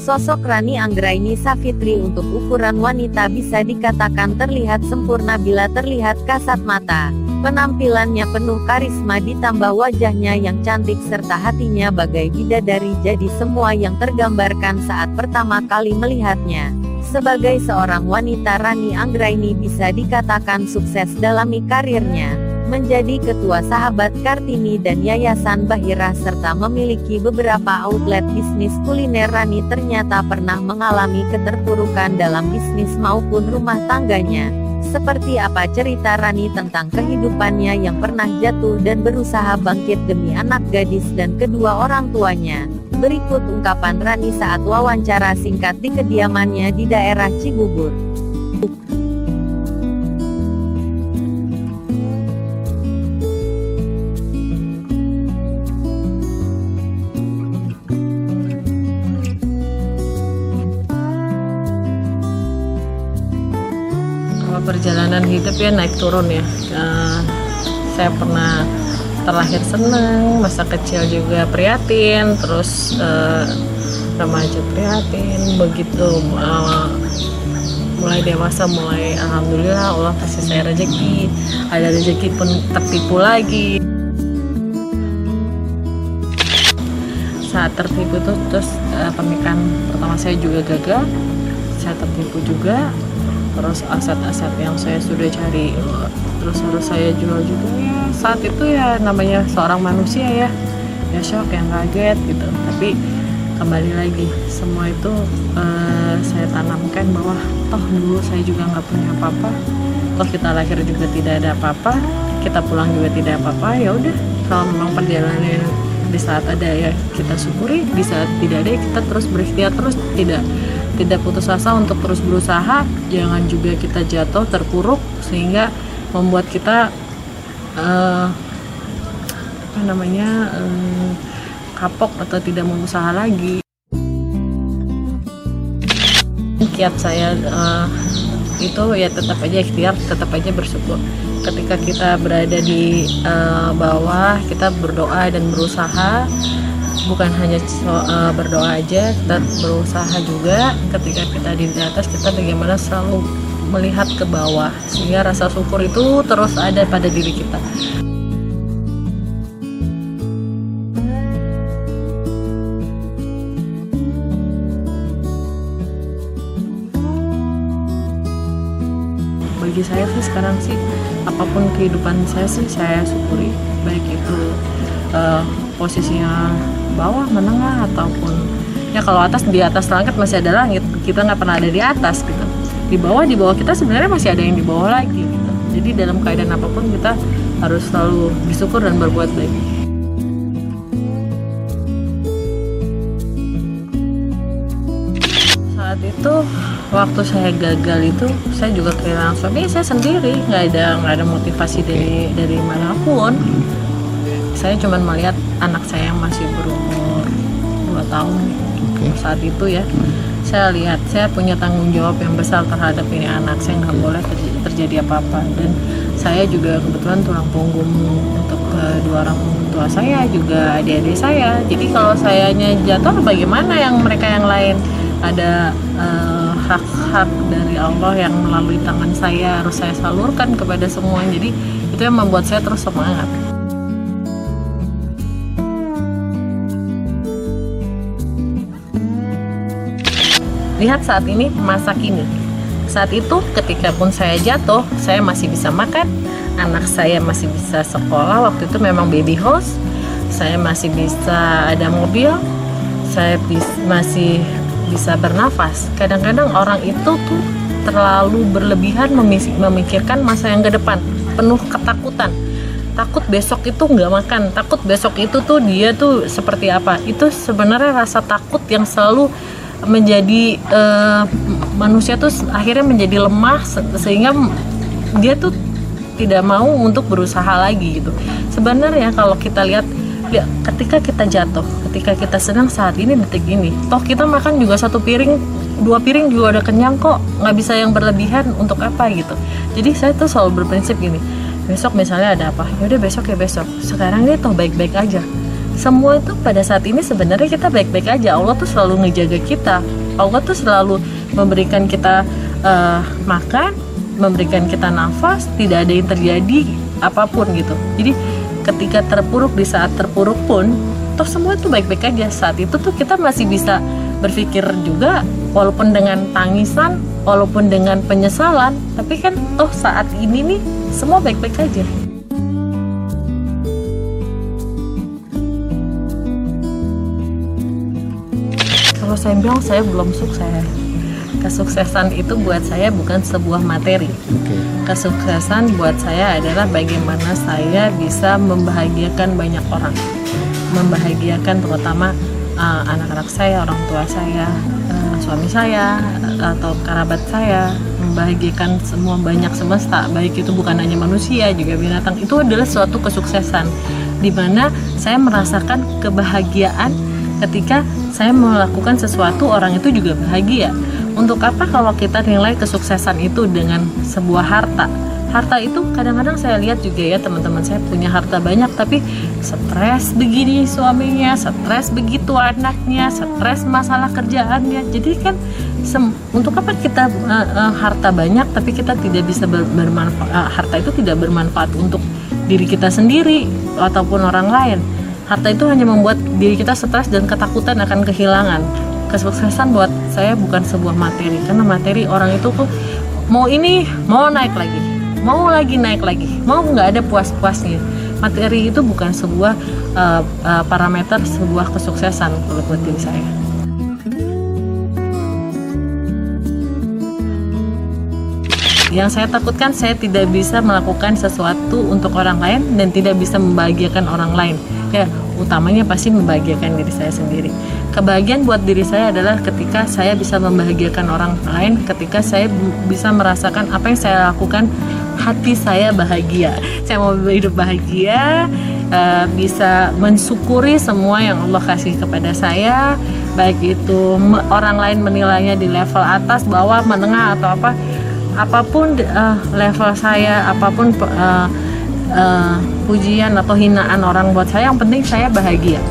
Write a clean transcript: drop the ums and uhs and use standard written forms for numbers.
Sosok Rani Anggraini Savitri untuk ukuran wanita bisa dikatakan terlihat sempurna bila terlihat kasat mata. Penampilannya penuh karisma ditambah wajahnya yang cantik serta hatinya bagai bidadari jadi semua yang tergambarkan saat pertama kali melihatnya. Sebagai seorang wanita, Rani Anggraini bisa dikatakan sukses dalam karirnya. Menjadi ketua Sahabat Kartini dan Yayasan Bahira serta memiliki beberapa outlet bisnis kuliner, Rani ternyata pernah mengalami keterpurukan dalam bisnis maupun rumah tangganya. Seperti apa cerita Rani tentang kehidupannya yang pernah jatuh dan berusaha bangkit demi anak gadis dan kedua orang tuanya? Berikut ungkapan Rani saat wawancara singkat di kediamannya di daerah Cibubur. Perjalanan hidup ya naik turun ya. Saya pernah terlahir seneng, masa kecil juga prihatin, terus remaja prihatin, begitu mulai dewasa, mulai alhamdulillah Allah kasih saya rezeki, ada rezeki pun tertipu lagi. Saat tertipu tuh terus pernikahan pertama saya juga gagal, saya tertipu juga. Terus aset-aset yang saya sudah cari terus harus saya jual juga ya. Saat itu ya namanya seorang manusia ya shock, yang kaget gitu. Tapi kembali lagi semua itu saya tanamkan bahwa toh dulu saya juga nggak punya apa-apa, toh kita lahir juga tidak ada apa-apa, kita pulang juga tidak apa-apa. Ya udah, kalau memang perjalanan di saat ada ya kita syukuri, di saat tidak ada ya kita terus berikhtiar terus, tidak putus asa untuk terus berusaha. Jangan juga kita jatuh terpuruk sehingga membuat kita kapok atau tidak mau usaha lagi. Kiat saya itu ya tetap aja ikhtiar, tetap aja bersyukur. Ketika kita berada di bawah, kita berdoa dan berusaha. Bukan hanya berdoa aja, kita berusaha juga. Ketika kita di atas, kita bagaimana selalu melihat ke bawah sehingga rasa syukur itu terus ada pada diri kita. Bagi saya sih sekarang sih apapun kehidupan saya sih saya syukuri, baik itu posisinya bawah, menengah, ataupun ya kalau di atas langit masih ada langit, kita nggak pernah ada di atas gitu. Di bawah kita sebenarnya masih ada yang di bawah lagi gitu. Jadi dalam keadaan apapun kita harus selalu bersyukur dan berbuat baik. Saat itu waktu saya gagal itu saya juga kehilangan suami saya sendiri, nggak ada motivasi dari manapun. Saya cuma melihat anak saya yang masih berumur 2 tahun. Saat itu ya, saya lihat saya punya tanggung jawab yang besar terhadap ini anak. Saya nggak boleh terjadi apa-apa. Dan saya juga kebetulan tulang punggung untuk kedua orang tua saya, juga adik-adik saya. Jadi kalau sayanya jatuh, bagaimana yang mereka yang lain? Ada hak-hak dari Allah yang melalui tangan saya harus saya salurkan kepada semua. Jadi itu yang membuat saya terus semangat. Lihat saat ini, masa kini. Saat itu ketika pun saya jatuh, saya masih bisa makan, anak saya masih bisa sekolah. Waktu itu memang baby house, saya masih bisa ada mobil, saya masih bisa bernafas. Kadang-kadang orang itu tuh terlalu berlebihan memikirkan masa yang ke depan, penuh ketakutan. Takut besok itu nggak makan, takut besok itu tuh dia tuh seperti apa. Itu sebenarnya rasa takut yang selalu menjadi manusia tuh akhirnya menjadi lemah sehingga dia tuh tidak mau untuk berusaha lagi gitu. Sebenarnya kalau kita lihat ya, ketika kita jatuh, ketika kita senang saat ini detik ini, toh kita makan juga 1 piring, 2 piring juga udah kenyang kok, nggak bisa yang berlebihan untuk apa gitu. Jadi saya tuh selalu berprinsip gini, besok misalnya ada apa, yaudah besok ya besok. Sekarang ini toh baik-baik aja. semua itu pada saat ini sebenarnya kita baik-baik aja. Allah tuh selalu ngejaga kita. Allah tuh selalu memberikan kita makan, memberikan kita nafas, tidak ada yang terjadi apapun gitu. Jadi ketika terpuruk, di saat terpuruk pun toh semua itu baik-baik aja. Saat itu tuh kita masih bisa berpikir juga, walaupun dengan tangisan, walaupun dengan penyesalan, tapi kan toh saat ini nih semua baik-baik aja. Kalau saya bilang saya belum sukses. Kesuksesan itu buat saya bukan sebuah materi. Kesuksesan buat saya adalah bagaimana saya bisa membahagiakan banyak orang, membahagiakan terutama anak-anak saya, orang tua saya, suami saya, atau kerabat saya, membahagiakan semua banyak semesta, baik itu bukan hanya manusia, juga binatang. Itu adalah suatu kesuksesan di mana saya merasakan kebahagiaan ketika saya melakukan sesuatu, orang itu juga bahagia. Untuk apa kalau kita nilai kesuksesan itu dengan sebuah harta? Harta itu kadang-kadang saya lihat juga ya, teman-teman saya punya harta banyak tapi stres begini suaminya, stres begitu anaknya, stres masalah kerjaannya. Jadi kan untuk apa kita harta banyak tapi kita tidak bisa bermanfaat, harta itu tidak bermanfaat untuk diri kita sendiri ataupun orang lain. Harta itu hanya membuat diri kita stres dan ketakutan akan kehilangan. Kesuksesan buat saya bukan sebuah materi, karena materi orang itu tuh mau ini, mau naik lagi, mau lagi naik lagi, mau nggak ada puas-puasnya. Materi itu bukan sebuah parameter sebuah kesuksesan kalau buat diri saya. Yang saya takutkan saya tidak bisa melakukan sesuatu untuk orang lain dan tidak bisa membahagiakan orang lain. Ya, utamanya pasti membahagiakan diri saya sendiri. Kebahagiaan buat diri saya adalah ketika saya bisa membahagiakan orang lain, ketika saya bisa merasakan apa yang saya lakukan, hati saya bahagia. Saya mau hidup bahagia, bisa mensyukuri semua yang Allah kasih kepada saya, baik itu orang lain menilainya di level atas, bawah, menengah atau apa. Apapun level saya, apapun pujian atau hinaan orang buat saya, yang penting saya bahagia.